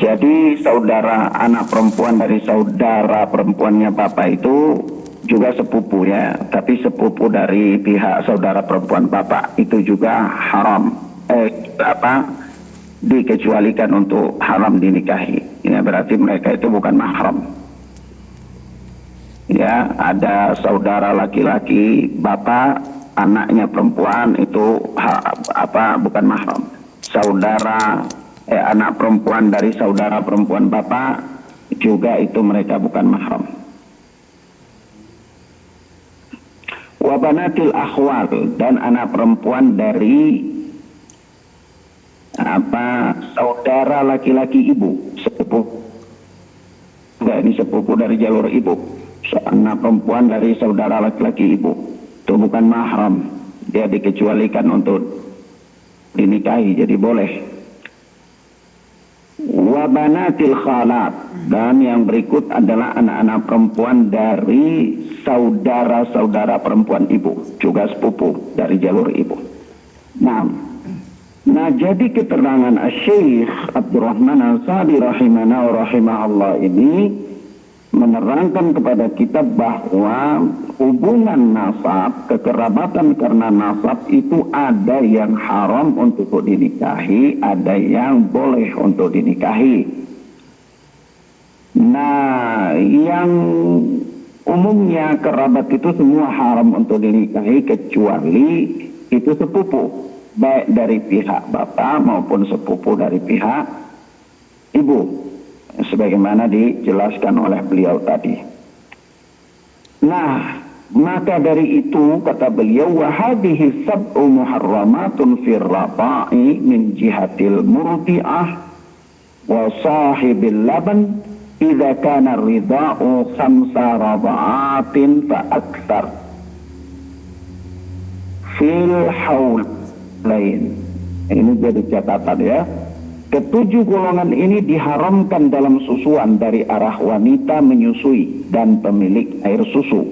Jadi saudara anak perempuan dari saudara perempuannya bapak itu juga sepupu ya, tapi sepupu dari pihak saudara perempuan bapak itu juga haram, dikecualikan untuk haram dinikahi. Ini berarti mereka itu bukan mahram. Ya, ada saudara laki-laki bapak, anaknya perempuan itu bukan mahram. Saudara anak perempuan dari saudara perempuan bapak juga itu mereka bukan mahram. Wabanatil akhwal, dan anak perempuan dari saudara laki-laki ibu, sepupu. Ini sepupu dari jalur ibu. Anak perempuan dari saudara laki-laki ibu itu bukan mahram, dia dikecualikan untuk dinikahi, jadi boleh. Wabanatil khalat, dan yang berikut adalah anak-anak perempuan dari saudara-saudara perempuan ibu, juga sepupu dari jalur ibu. Nah, jadi keterangan Syekh Abdurrahman Al-Sa'di rahimahullah ini menerangkan kepada kita bahwa hubungan nasab, kekerabatan karena nasab itu ada yang haram untuk dinikahi, ada yang boleh untuk dinikahi. Nah, yang umumnya kerabat itu semua haram untuk dinikahi kecuali itu sepupu, baik dari pihak bapak maupun sepupu dari pihak ibu, sebagaimana dijelaskan oleh beliau tadi. Nah, maka dari itu kata beliau, wa hadhihi sab'u muharramatun fir rafa'i min jihatil murdi'ah wa sahibil laban idza kana ridha'u khamsa radha'atin fa aktsar fil haul lain. Ini jadi catatan ya. Ketujuh golongan ini diharamkan dalam susuan dari arah wanita menyusui dan pemilik air susu,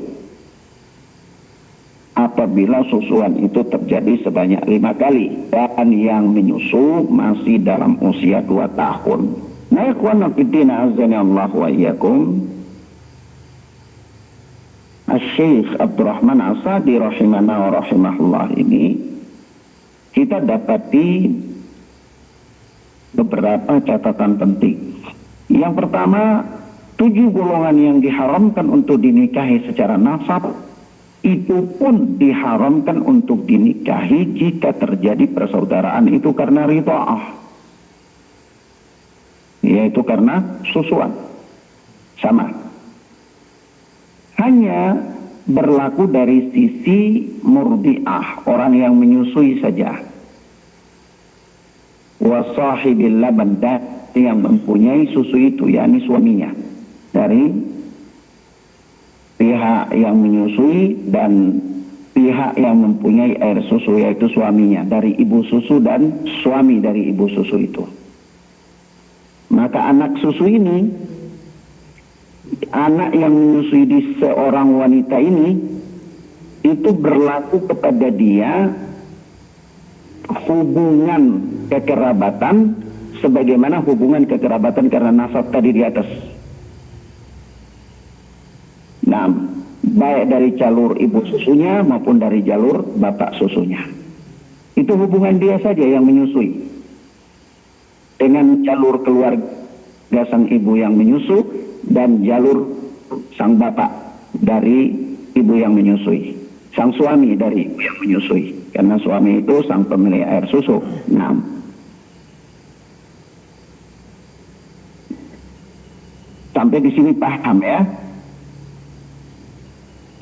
apabila susuan itu terjadi sebanyak 5 kali dan yang menyusu masih dalam usia 2 tahun. Nah, ikhwana fiddina azanillahu wa iyyakum, Syekh Abdurrahman As-Sa'di rahimahullah ini kita dapati beberapa catatan penting. Yang pertama, 7 golongan yang diharamkan untuk dinikahi secara nasab itu pun diharamkan untuk dinikahi jika terjadi persaudaraan itu karena ridha'ah, yaitu karena susuan. Sama, hanya berlaku dari sisi murdi'ah, orang yang menyusui saja. Wasahibil laban, yang mempunyai susu itu, yakni suaminya, dari pihak yang menyusui dan pihak yang mempunyai air susu, yaitu suaminya, dari ibu susu dan suami dari ibu susu itu. Maka anak susu ini, anak yang menyusui di seorang wanita ini, itu berlaku kepada dia hubungan kekerabatan sebagaimana hubungan kekerabatan karena nasab tadi di atas. Nah, baik dari jalur ibu susunya maupun dari jalur bapak susunya, itu hubungan dia saja yang menyusui dengan jalur keluarga sang ibu yang menyusu dan jalur sang bapak dari ibu yang menyusui, sang suami dari ibu yang menyusui, karena suami itu sang pemilik air susu. Nah, sampai di sini paham ya?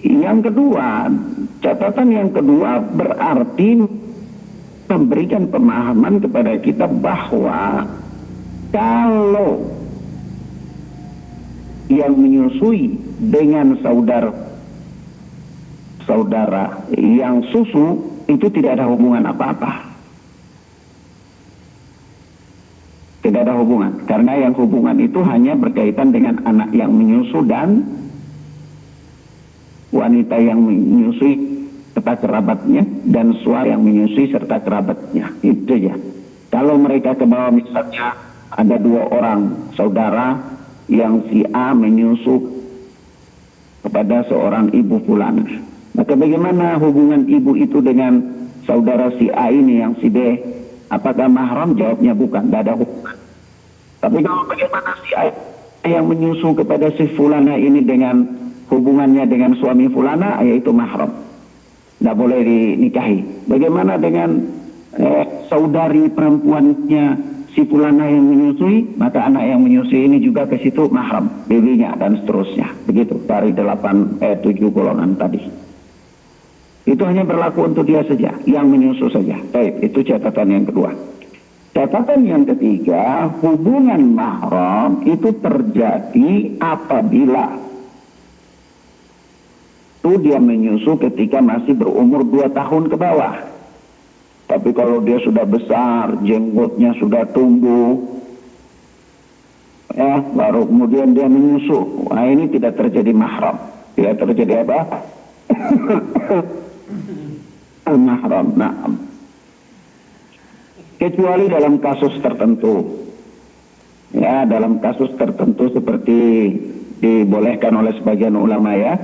Yang kedua, catatan yang kedua berarti memberikan pemahaman kepada kita bahwa kalau yang menyusui dengan saudara yang susu itu tidak ada hubungan apa-apa. Tidak ada hubungan, karena yang hubungan itu hanya berkaitan dengan anak yang menyusu dan wanita yang menyusui serta kerabatnya, dan suami yang menyusui serta kerabatnya. Itu ya. Kalau mereka ke bawah misalnya ada 2 orang saudara yang si A menyusu kepada seorang ibu fulana. Maka bagaimana hubungan ibu itu dengan saudara si A ini yang si B? Apakah mahram? Jawabnya bukan, tidak ada hubungan. Tapi kalau bagaimana si A yang menyusu kepada si fulana ini dengan hubungannya dengan suami fulana, yaitu mahram, tidak boleh dinikahi. Bagaimana dengan saudari perempuannya si fulana yang menyusui, maka anak yang menyusui ini juga ke situ mahram, bibinya dan seterusnya. Begitu dari 7 golongan tadi. Itu hanya berlaku untuk dia saja, yang menyusu saja. Baik, itu catatan yang kedua. Catatan yang ketiga, hubungan mahram itu terjadi apabila itu dia menyusu ketika masih berumur 2 tahun ke bawah. Tapi kalau dia sudah besar, jenggotnya sudah tumbuh, baru kemudian dia menyusu. Nah, ini tidak terjadi mahram. Tidak terjadi apa? Mahram. Nah, kecuali dalam kasus tertentu. Ya, dalam kasus tertentu seperti dibolehkan oleh sebagian ulama ya.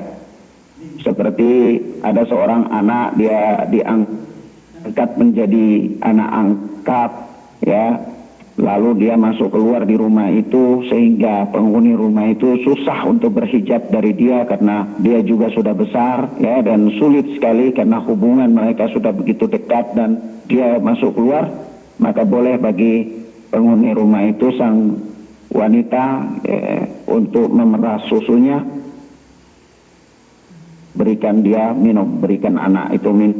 Seperti ada seorang anak, dia diangkat menjadi anak angkat ya, lalu dia masuk keluar di rumah itu sehingga penghuni rumah itu susah untuk berhijab dari dia karena dia juga sudah besar ya, dan sulit sekali karena hubungan mereka sudah begitu dekat dan dia masuk keluar. Maka boleh bagi penghuni rumah itu, sang wanita untuk memeras susunya, berikan dia minum, berikan anak itu minum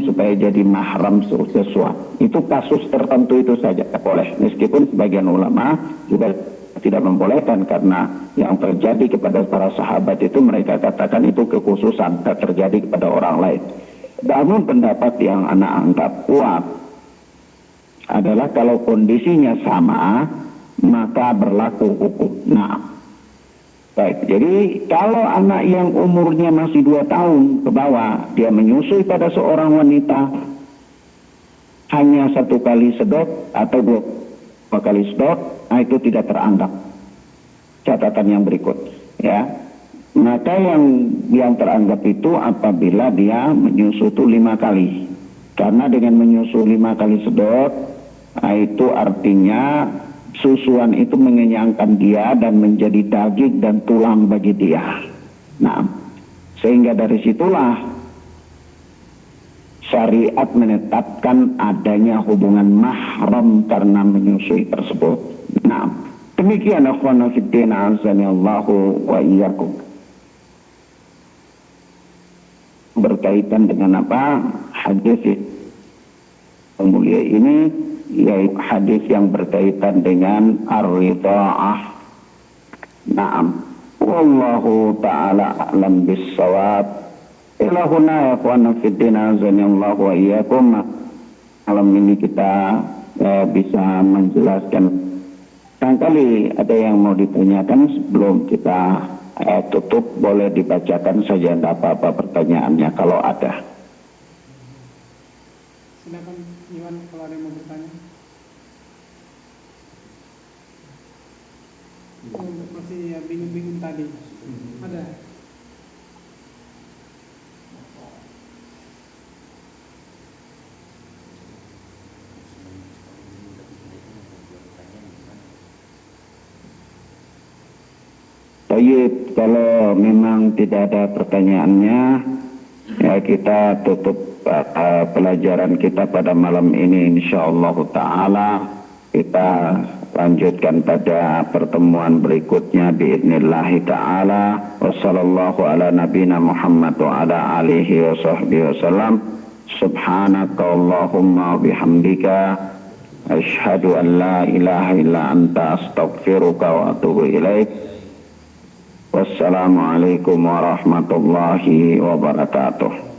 supaya jadi mahram sesuatu. Itu kasus tertentu itu saja boleh, meskipun sebagian ulama juga tidak membolehkan karena yang terjadi kepada para sahabat itu mereka katakan itu kekhususan, tak terjadi kepada orang lain. Namun pendapat yang anak anggap kuat adalah kalau kondisinya sama maka berlaku hukum. Nah, baik, jadi kalau anak yang umurnya masih 2 tahun ke bawah, dia menyusui pada seorang wanita hanya 1 kali sedot atau 2 kali sedot, nah itu tidak teranggap. Catatan yang berikut, ya. Maka yang teranggap itu apabila dia menyusu itu 5 kali. Karena dengan menyusu 5 kali sedot, nah itu artinya susuan itu mengenyangkan dia dan menjadi daging dan tulang bagi dia. Nah, sehingga dari situlah syariat menetapkan adanya hubungan mahram karena menyusui tersebut. Nah, demikian akhwana fiddin azanillahu wa iyyakum. Berkaitan dengan apa? Hadis mulia ini, yaitu hadis yang berkaitan dengan ar-ridha'ah. Naam. Wallahu ta'ala a'lam bis-shawab. Ilahuna ya ikhwana fiddin azanillahu wa iyyakum. Malam ini kita bisa menjelaskan. Barangkali ada yang mau ditanyakan sebelum kita tutup, boleh dibacakan saja, tidak apa-apa pertanyaannya kalau ada. Silakan Iwan kalau ada yang mau bertanya. Masih ya bingung-bingung tadi. Ada. Baik, kalau memang tidak ada pertanyaannya, ya kita tutup pelajaran kita pada malam ini, insyaallah ta'ala. Kita lanjutkan pada pertemuan berikutnya biidznillah ta'ala. Wassallallahu ala nabina Muhammad wa ala alihi wa sahbihi wasallam. Subhanaka Allahumma bihamdika asyhadu an la ilaha illa anta astaghfiruka wa atubu ilaik. Wassalamualaikum warahmatullahi wabarakatuh.